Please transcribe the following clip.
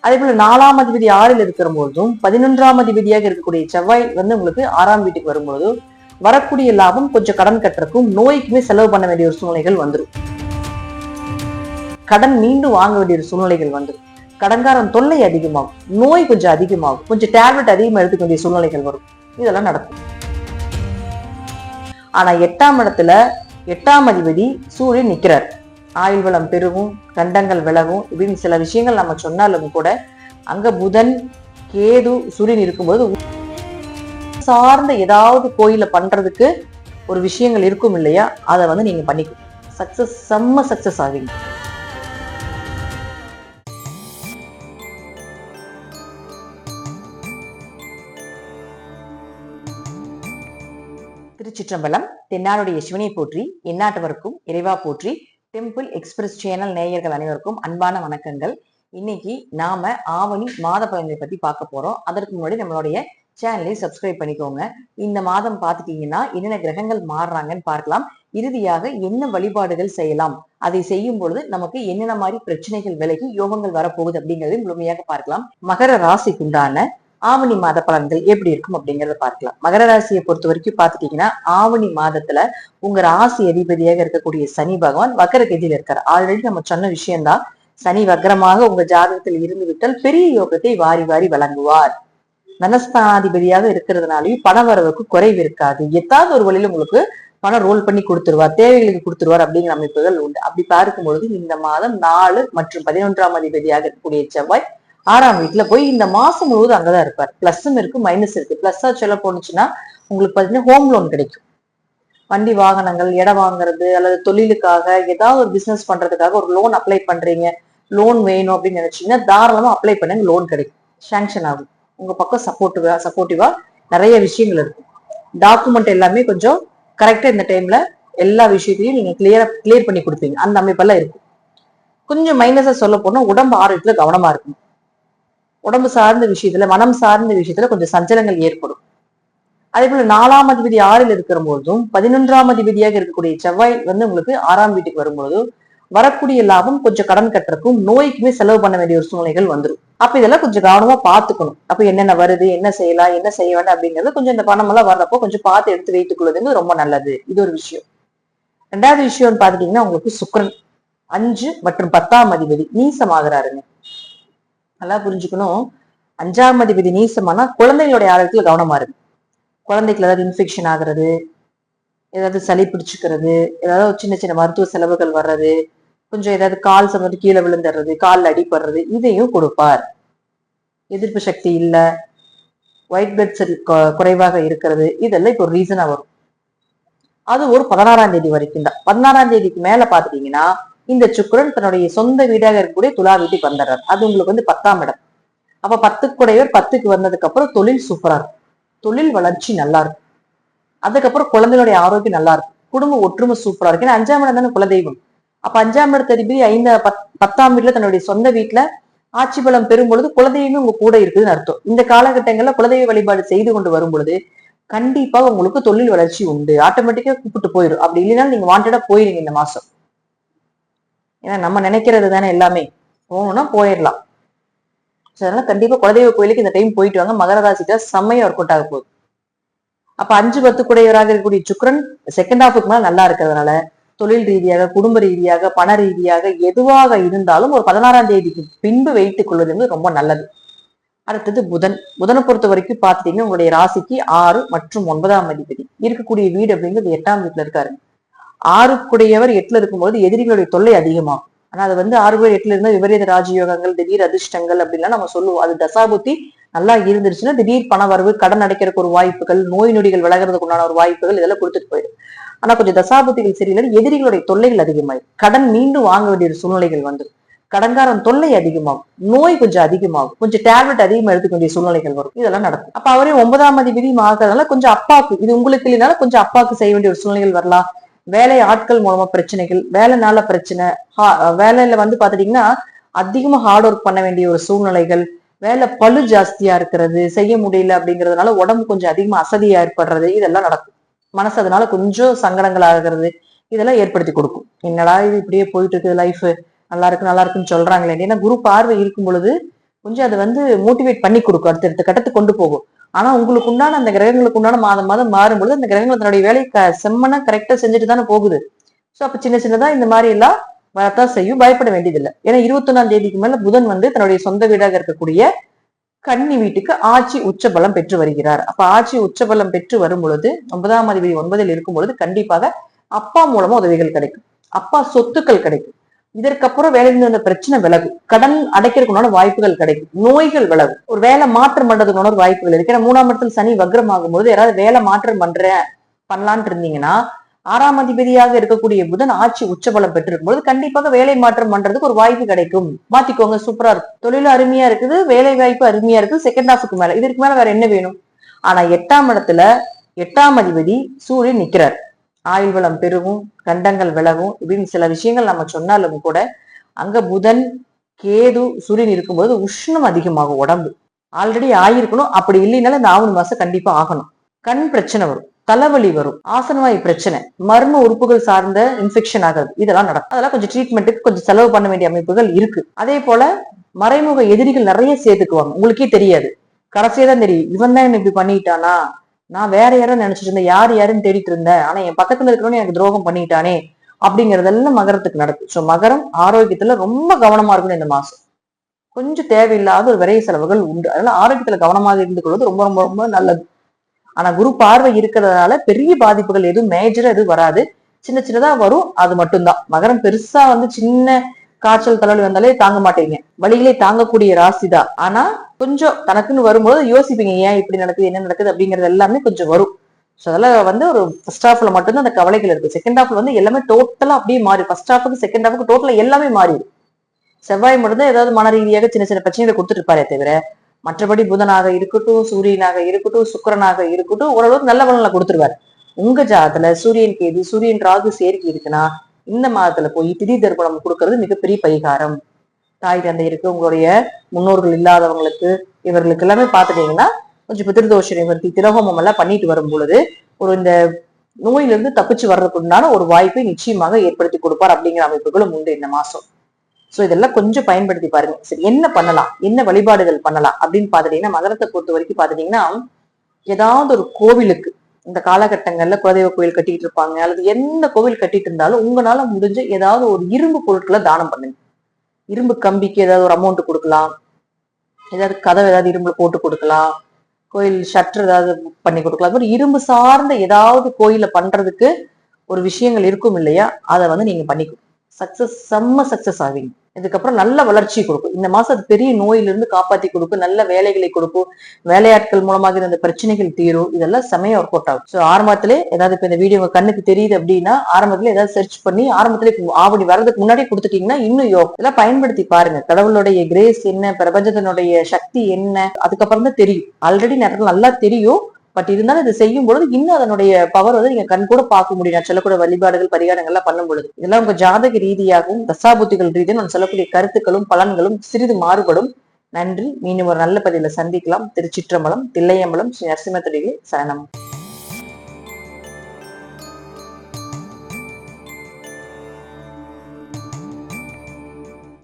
அதே போல 4ஆம் அதிபதி 6ல் இருக்கிற போதும் 11ஆம் அதிபதியாக இருக்கக்கூடிய செவ்வாய் உங்களுக்கு 6ஆம் வீட்டுக்கு வரும்போது வரக்கூடிய லாபம் கொஞ்சம் கடன் கட்டுறதுக்கும் நோய்க்குமே செலவு பண்ண வேண்டிய ஒரு சூழ்நிலைகள் வந்துடும். கடன் மீண்டும் வாங்க வேண்டிய ஒரு சூழ்நிலைகள் வந்துடும். கடன்காரன் தொல்லை அதிகமாகும், நோய் கொஞ்சம் அதிகமாகும், கொஞ்சம் டேப்லெட் அதிகமா எடுத்துக்க வேண்டிய சூழ்நிலைகள் வரும். இதெல்லாம் நடக்கும். ஆனா 8ஆம் இடத்துல 8ஆம் அதிபதி சூரியன் நிக்கிறார். ஆயுள் வளம் பெருகும், கண்டங்கள் விலகும், இப்படின்னு சில விஷயங்கள் நம்ம சொன்னாலும் கூட அங்க புதன் கேது சூரியன் இருக்கும்போது சார்ந்த ஏதாவது கோயில பண்றதுக்கு ஒரு விஷயங்கள் இருக்கும் இல்லையா, அதை நீங்க பண்ணிக்கணும். சக்சஸ், செம்ம சக்சஸ் ஆவீங்க. திருச்சிற்றம்பலம். தென்னாடுடைய சிவனை போற்றி, எந்நாட்டவருக்கும் இறைவா போற்றி. டெம்பிள் எக்ஸ்பிரஸ் சேனல் நேயர்கள் அனைவருக்கும் அன்பான வணக்கங்கள். இன்னைக்கு நாம ஆவணி மாத பலன்களை பத்தி பார்க்க போறோம். அதற்கு முன்னாடி நம்மளுடைய சேனலை சப்ஸ்கிரைப் பண்ணிக்கோங்க. இந்த மாதம் பார்த்துட்டீங்கன்னா என்னென்ன கிரகங்கள் மாறுறாங்கன்னு பார்க்கலாம். இறுதியாக என்ன வழிபாடுகள் செய்யலாம், அதை செய்யும் பொழுது நமக்கு என்னென்ன மாதிரி பிரச்சனைகள் விலகி யோகங்கள் வரப்போகுது அப்படிங்கறதை முழுமையாக பார்க்கலாம். மகர ராசிக்குண்டான ஆவணி மாத பலன்கள் எப்படி இருக்கும் அப்படிங்கறத பார்க்கலாம். மகர ராசியை பொறுத்த வரைக்கும் பாத்துட்டீங்கன்னா ஆவணி மாதத்துல உங்க ராசி அதிபதியாக இருக்கக்கூடிய சனி பகவான் வக்கர கதியில இருக்காரு. ஆல்ரெடி நம்ம சொன்ன விஷயம்தான். சனி வக்கரமாக உங்க ஜாதகத்தில் இருந்து விட்டால் பெரிய யோகத்தை வாரி வாரி வழங்குவார். தனஸ்தானாதிபதியாக இருக்கிறதுனாலயும் பண வரவுக்கு குறைவு இருக்காது. ஏதாவது ஒரு வழியில உங்களுக்கு பணம் ரோல் பண்ணி கொடுத்துருவார், தேவைகளுக்கு கொடுத்துருவார் அப்படிங்கிற அமைப்புகள் உண்டு. அப்படி பார்க்கும்பொழுது இந்த மாதம் 4 மற்றும் 11ஆம் அதிபதியாக இருக்கக்கூடிய செவ்வாய் 6ஆம் வீட்டுல போய் இந்த மாசம் முழுவதும் அங்கதான் இருப்பார். பிளஸும் இருக்கு, மைனஸ் இருக்கு. பிளஸ்ஸா சொல்ல போனுச்சுன்னா உங்களுக்கு பாத்தீங்கன்னா ஹோம் லோன் கிடைக்கும். வண்டி வாகனங்கள், இடம் வாங்குறது அல்லது தொழிலுக்காக ஏதாவது ஒரு பிசினஸ் பண்றதுக்காக ஒரு லோன் அப்ளை பண்றீங்க, லோன் வேணும் அப்படின்னு நினைச்சீங்கன்னா தாராளமா அப்ளை பண்ணுங்க, லோன் கிடைக்கும், சாங்ஷன் ஆகும். உங்க பக்கம் சப்போர்ட்டிவா நிறைய விஷயங்கள் இருக்கு. டாக்குமெண்ட் எல்லாமே கொஞ்சம் கரெக்டா இந்த டைம்ல எல்லா விஷயத்தையும் நீங்க கிளியர் பண்ணி கொடுப்பீங்க. அந்த அமைப்பெல்லாம் இருக்கும். கொஞ்சம் மைனஸா சொல்ல போனா உடம்பு ஆரோக்கியத்துல கவனமா இருக்கும். உடம்பு சார்ந்த விஷயத்துல, மனம் சார்ந்த விஷயத்துல கொஞ்சம் சஞ்சலங்கள் ஏற்படும். அதே போல 4ஆம் அதிபதி 6ல் இருக்கிற போதும் 11ஆம் அதிபதியாக இருக்கக்கூடிய செவ்வாய் உங்களுக்கு 6ஆம் வீட்டுக்கு வரும்போது வரக்கூடிய லாபம் கொஞ்சம் கடன் கட்டுறதுக்கும் நோய்க்குமே செலவு பண்ண வேண்டிய ஒரு சூழ்நிலைகள் வந்துடும். அப்ப இதெல்லாம் கொஞ்சம் கவனமா பாத்துக்கணும். அப்ப என்னென்ன வருது, என்ன செய்யலாம், என்ன செய்ய வேண்டாம் அப்படிங்கிறது கொஞ்சம் இந்த பணம் எல்லாம் வர்றப்போ கொஞ்சம் பார்த்து எடுத்து வைத்துக் கொள்வதுங்க ரொம்ப நல்லது. இது ஒரு விஷயம். 2வது விஷயம்னு பாத்துட்டீங்கன்னா உங்களுக்கு சுக்கிரன் 5 மற்றும் 10ஆம் அதிபதி நீசமாகிறாருங்க. நல்லா புரிஞ்சுக்கணும். 5ஆம் அதிபதி நீசமானா குழந்தைகளுடைய ஆரோக்கியத்துல கவனமா இருக்கு. குழந்தைக்கு ஏதாவது இன்ஃபெக்ஷன் ஆகுறது, ஏதாவது சளி பிடிச்சுக்கிறது, ஏதாவது சின்ன சின்ன மருத்துவ செலவுகள் வர்றது, கொஞ்சம் ஏதாவது கால் சம்பந்தம் கீழே விழுந்துடுறது, காலில் அடிபடுறது, இதையும் கொடுப்பார். எதிர்ப்பு சக்தி இல்ல, ஒயிட் பிளட் செல் குறைவாக இருக்கிறது, இதெல்லாம் இப்போ ஒரு ரீசனா வரும். அது ஒரு 16ஆம் தேதி வரைக்கும் தான். 16ஆம் தேதிக்கு மேல பாத்துட்டீங்கன்னா இந்த சுக்கிரன் தன்னுடைய சொந்த வீடாக இருக்கக்கூடிய துலா வீட்டுக்கு வந்துடுறாரு. அது உங்களுக்கு 10ஆம் இடம். அப்ப 10க்குடையவர் 10க்கு வந்ததுக்கு அப்புறம் தொழில் சூப்பரா இருக்கும், தொழில் வளர்ச்சி நல்லா இருக்கும். அதுக்கப்புறம் குழந்தைகளுடைய ஆரோக்கியம் நல்லா இருக்கும், குடும்ப ஒற்றுமை சூப்பரா இருக்கு. ஏன்னா 5ஆம் இடம் தானே குலதெய்வம். அப்ப 5ஆம் இடத்த அதிபதி 10ஆம் வீட்டுல தன்னுடைய சொந்த வீட்டுல ஆட்சி பலம் பெறும் பொழுது குலதெய்வமே உங்க கூட இருக்குதுன்னு அர்த்தம். இந்த காலகட்டங்கள்ல குலதெய்வ வழிபாடு செய்து கொண்டு வரும் பொழுது கண்டிப்பா உங்களுக்கு தொழில் வளர்ச்சி உண்டு. ஆட்டோமேட்டிக்கா கூப்பிட்டு போயிடும். அப்படி இல்லைனாலும் நீங்க வாண்டடா போயிருங்க இந்த மாசம். ஏன்னா நம்ம நினைக்கிறது தானே எல்லாமே, போகணும்னா போயிடலாம். அதனால கண்டிப்பா குலதெய்வ கோயிலுக்கு இந்த டைம் போயிட்டு வாங்க. மகர ராசிக்கு செம்மையா ஒர்க் அவுட் ஆக போகுது. அப்ப 5-10 குடையவராக இருக்கக்கூடிய சுக்கிரன் செகண்ட் ஹாஃபுக்கு மேல நல்லா இருக்கிறதுனால தொழில் ரீதியாக, குடும்ப ரீதியாக, பண ரீதியாக எதுவாக இருந்தாலும் ஒரு 16ஆம் தேதிக்கு பின்பு வைத்துக் கொள்வது ரொம்ப நல்லது. அடுத்தது புதனை பொறுத்த வரைக்கும் பாத்துட்டீங்கன்னா உங்களுடைய ராசிக்கு 6 மற்றும் 9ஆம் அதிபதி இருக்கக்கூடிய வீடு அப்படிங்கிறது 8ஆம் வீட்டுல இருக்காரு. 6க்குடையவர் 8ல இருக்கும்போது எதிரிகளுடைய தொல்லை அதிகமாகும். ஆனா அது 6 8ல இருந்தா விபரீத ராஜயோகங்கள், திடீர் அதிர்ஷ்டங்கள் அப்படின்லாம் நம்ம சொல்லுவோம். அது தசாபுத்தி நல்லா இருந்துருச்சுன்னா திடீர் பண வரவு, கடன் அடைக்கிறதுக்கு ஒரு வாய்ப்புகள், நோய் நொடிகள் விலகிறதுக்கு உண்டான ஒரு வாய்ப்புகள் இதெல்லாம் கொடுத்துட்டு போயிடும். ஆனா கொஞ்சம் தசாபுத்திகள் சரியில்லை, எதிரிகளுடைய தொல்லைகள் அதிகமாகும், கடன் மீண்டும் வாங்க வேண்டிய சூழ்நிலைகள் வந்துடும், கடன்காரன் தொல்லை அதிகமாகும், நோய் கொஞ்சம் அதிகமாகும், கொஞ்சம் டேப்லெட் அதிகமா எடுத்துக்க வேண்டிய சூழ்நிலைகள் வரும். இதெல்லாம் நடக்கும். அப்ப அவரே 9ஆம் அதிபதி ஆகிறதுனால கொஞ்சம் அப்பாக்கு, இது உங்களுக்கு இல்லைனால கொஞ்சம் அப்பாக்கு செய்ய வேண்டிய ஒரு சூழ்நிலைகள் வரலாம். வேலை ஆட்கள் மூலமா பிரச்சனைகள், வேலைனால பிரச்சனை, வேலையில பாத்துட்டீங்கன்னா அதிகமா ஹார்ட் ஒர்க் பண்ண வேண்டிய ஒரு சூழ்நிலைகள், வேலை பளு ஜாஸ்தியா இருக்கிறது, செய்ய முடியல அப்படிங்கிறதுனால உடம்பு கொஞ்சம் அதிகமா அசதியா ஏற்படுறது, இதெல்லாம் நடக்கும். மனசு அதனால கொஞ்சம் சங்கடங்கள் ஆகிறது, இதெல்லாம் ஏற்படுத்தி கொடுக்கும். என்னடா இது இப்படியே போயிட்டு இருக்கு, லைஃப் நல்லா இருக்குன்னு சொல்றாங்களே. ஏன்னா குரு பார்வை இருக்கும் பொழுது கொஞ்சம் அதை வந்து மோட்டிவேட் பண்ணி கொடுக்கும், அடுத்த கட்டத்துக்கு கொண்டு போகும். ஆனா உங்களுக்கு உண்டான அந்த கிரகங்களுக்கு உண்டான மாதம் மாதம் மாறும்பொழுது அந்த கிரகங்கள் தன்னுடைய வேலையை செம்மனா கரெக்டா செஞ்சுட்டு தானே போகுது. சோ அப்ப சின்ன சின்னதா இந்த மாதிரி எல்லாம் வரத்தான் செய்யும், பயப்பட வேண்டியதில்லை. ஏன்னா 21ஆம் தேதிக்கு மேல புதன் வந்து தன்னுடைய சொந்த வீடாக இருக்கக்கூடிய கன்னி வீட்டுக்கு ஆட்சி உச்ச பலம் பெற்று வருகிறார். அப்ப ஆட்சி உச்ச பலம் பெற்று வரும் பொழுது 9ஆம் அதிபதி 9ல் இருக்கும் பொழுது கண்டிப்பாக அப்பா மூலமா உதவிகள் கிடைக்கும், அப்பா சொத்துக்கள் கிடைக்கும். இதற்கப்புறம் வேலையில இருந்த பிரச்சனை விலகும், கடன் அடைக்கிறதுக்குண்டான வாய்ப்புகள் கிடைக்கும், நோய்கள் விலகும், ஒரு வேலை மாற்றம் பண்றதுக்குள்ள வாய்ப்புகள் இருக்கு. ஏன்னா 3ஆம் இடத்துல சனி வக்ரம் ஆகும்போது யாராவது வேலை மாற்றம் பண்ணலான் இருந்தீங்கன்னா 6ஆம் அதிபதியாக இருக்கக்கூடிய புதன் ஆட்சி உச்சபலம் பெற்றிருக்கும் போது கண்டிப்பாக வேலை மாற்றம் பண்றதுக்கு ஒரு வாய்ப்பு கிடைக்கும். மாத்திக்கோங்க, சூப்பரா இருக்கும், தொழிலும் அருமையா இருக்குது, வேலை வாய்ப்பு அருமையா இருக்குது. செகண்ட் ஹாஃபுக்கு மேல இதற்கு மேல வேற என்ன வேணும்? ஆனா 8ஆம் இடத்துல 8ஆம் அதிபதி சூரியன் நிக்கிறார், ஆயுள் வளம் பெருகும், கண்டங்கள் விலகும், இப்படின்னு சில விஷயங்கள் நம்ம சொன்னாலும் கூட அங்க புதன் கேது சூரியன் இருக்கும்போது உஷ்ணம் அதிகமாகும், உடம்பு ஆல்ரெடி ஆயிருக்கணும், அப்படி இல்லைனாலும் இந்த ஆவணி மாசம் கண்டிப்பா ஆகணும். கண் பிரச்சனை வரும், தலைவலி வரும், ஆசனவாய் பிரச்சனை, மர்ம உறுப்புகள் சார்ந்த இன்ஃபெக்ஷன் ஆகுது, இதெல்லாம் நடக்கும். அதெல்லாம் கொஞ்சம் ட்ரீட்மெண்ட்டுக்கு கொஞ்சம் செலவு பண்ண வேண்டிய அமைப்புகள் இருக்கு. அதே போல மறைமுக எதிரிகள் நிறைய சேர்த்துக்குவாங்க, உங்களுக்கே தெரியாது, கடைசியே தான் தெரியும் இவன் தான் என்ன இப்படி பண்ணிட்டானா, நான் வேற யாரும் நினைச்சிட்டு இருந்தேன், யாருன்னு தேடிட்டு இருந்தேன், ஆனா என் பக்கத்துல இருக்கிறவனே எனக்கு துரோகம் பண்ணிட்டானே அப்படிங்கறதெல்லாம் மகரத்துக்கு நடக்கும். ஸோ மகரம் ஆரோக்கியத்துல ரொம்ப கவனமா இருக்கணும் இந்த மாசம். கொஞ்சம் தேவையில்லாத ஒரு விரைய செலவுகள் உண்டு, அதனால ஆரோக்கியத்துல கவனமாக இருந்து கொள்வது ரொம்ப ரொம்ப ரொம்ப நல்லது. ஆனா குரு பார்வை இருக்கிறதுனால பெரிய பாதிப்புகள் எதுவும் மேஜரா எதுவும் வராது, சின்ன சின்னதா வரும், அது மட்டும்தான். மகரம் பெருசா வந்து சின்ன காய்ச்சல் தலைவலி வந்தாலே தாங்க மாட்டீங்க, வழிகளை தாங்கக்கூடிய ராசி தான். ஆனா கொஞ்சம் தனக்குன்னு வரும்போது யோசிப்பீங்க, ஏன் இப்படி நடக்குது, என்ன நடக்குது அப்படிங்கிறது எல்லாமே கொஞ்சம் வரும். ஸோ அதெல்லாம் வந்து ஒரு ஃபர்ஸ்ட் ஹாஃப்ல மட்டும்தான் அந்த கவலைகள் இருக்கு. செகண்ட் ஹாஃப்ல வந்து எல்லாமே டோட்டலா அப்படியே மாறி, ஃபர்ஸ்ட் ஹாஃபுக்கு செகண்ட் ஹாஃபுக்கு டோட்டலா எல்லாமே மாறிடும். செவ்வாய் மட்டும்தான் ஏதாவது மன ரீதியாக சின்ன சின்ன பிரச்சனைகளை கொடுத்துட்டு இருப்பாரே தவிர மற்றபடி புதனாக இருக்கட்டும், சூரியனாக இருக்கட்டும், சுக்கிரனாக இருக்கட்டும், ஓரளவுக்கு நல்ல பலன்களை கொடுத்துருவாரு. உங்க ஜாதத்துல சூரியன் கேது, சூரியன் ராகு சேர்க்கை இருக்குன்னா இந்த மாதத்துல போய் திடீர் தர்ப்பணம் கொடுக்கறது மிகப்பெரிய பரிகாரம். தாய் தந்தை இருக்கு, உங்களுடைய முன்னோர்கள் இல்லாதவங்களுக்கு, இவர்களுக்கு எல்லாமே பாத்துட்டீங்கன்னா கொஞ்சம் பிதிர்தோஷ நிவர்த்தி திலகோமம் எல்லாம் பண்ணிட்டு வரும் பொழுது ஒரு இந்த நோயிலிருந்து தப்பிச்சு வர்றதுக்கு உண்டான ஒரு வாய்ப்பை நிச்சயமாக ஏற்படுத்தி கொடுப்பார் அப்படிங்கிற அமைப்புகளும் உண்டு இந்த மாசம். சோ இதெல்லாம் கொஞ்சம் பயன்படுத்தி பாருங்க. சரி, என்ன பண்ணலாம், என்ன வழிபாடுகள் பண்ணலாம் அப்படின்னு பாத்துட்டீங்கன்னா மகரத்தை பொறுத்த வரைக்கும் பாத்துட்டீங்கன்னா ஏதாவது ஒரு கோவிலுக்கு இந்த காலகட்டங்கள்ல குலதெய்வ கோவில் கட்டிட்டு இருப்பாங்க, அல்லது எந்த கோவில் கட்டிட்டு இருந்தாலும் உங்களால முடிஞ்ச ஏதாவது ஒரு இரும்பு பொருட்களை தானம் பண்ணுங்க. இரும்பு கம்பிக்கு ஏதாவது ஒரு அமௌண்ட் கொடுக்கலாம், ஏதாவது கதவை ஏதாவது இரும்புல போட்டு கொடுக்கலாம், கோயில் ஷட்டர் ஏதாவது பண்ணி கொடுக்கலாம். ஒரு இரும்பு சார்ந்த ஏதாவது கோயில பண்றதுக்கு ஒரு விஷயங்கள் இருக்கும் இல்லையா, அதை வந்து நீங்க பண்ணிக்கணும். சக்சஸ், செம்ம சக்சஸ் ஆவீங்க. இதுக்கப்புறம் நல்ல வளர்ச்சி கொடுக்கும் இந்த மாசம். அது பெரிய நோயிலிருந்து காப்பாத்தி கொடுக்கும், நல்ல வேலைகளை கொடுக்கும், வேலையாட்கள் மூலமாக இந்த பிரச்சனைகள் தீரும், இதெல்லாம் செமையா ஒர்க் அவுட் ஆகும். ஸோ ஆரம்பத்திலே ஏதாவது இப்ப இந்த வீடியோ உங்க கண்ணுக்கு தெரியுது அப்படின்னா ஆரம்பத்துல ஏதாவது சர்ச் பண்ணி ஆரம்பத்திலே ஆவணி வர்றதுக்கு முன்னாடி கொடுத்துட்டீங்கன்னா இன்னும் யோகம். இதெல்லாம் பயன்படுத்தி பாருங்க. கடவுளுடைய கிரேஸ் என்ன, பிரபஞ்சத்தினுடைய சக்தி என்ன, அதுக்கப்புறம் தான் தெரியும். ஆல்ரெடி நேரத்தில் நல்லா தெரியும், பட் இருந்தாலும் இது செய்யும் பொழுது இன்னும் அதனுடைய பவர் வந்து நீங்க கண் கூட பார்க்க முடியும். நான் சொல்லக்கூடிய வழிபாடுகள் பரிகாரங்கள் எல்லாம் பண்ணும் பொழுது இதெல்லாம் உங்க ஜாதக ரீதியாகவும் தசாபுத்திகள் ரீதியாக நான் சொல்லக்கூடிய கருத்துக்களும் பலன்களும் சிறிது மாறுபடும். நன்றி. மீண்டும் ஒரு நல்ல பதிவுல சந்திக்கலாம். திருச்சிற்றம்பலம், தில்லையம்பலம், ஸ்ரீ நரசிம்ம சரணம்.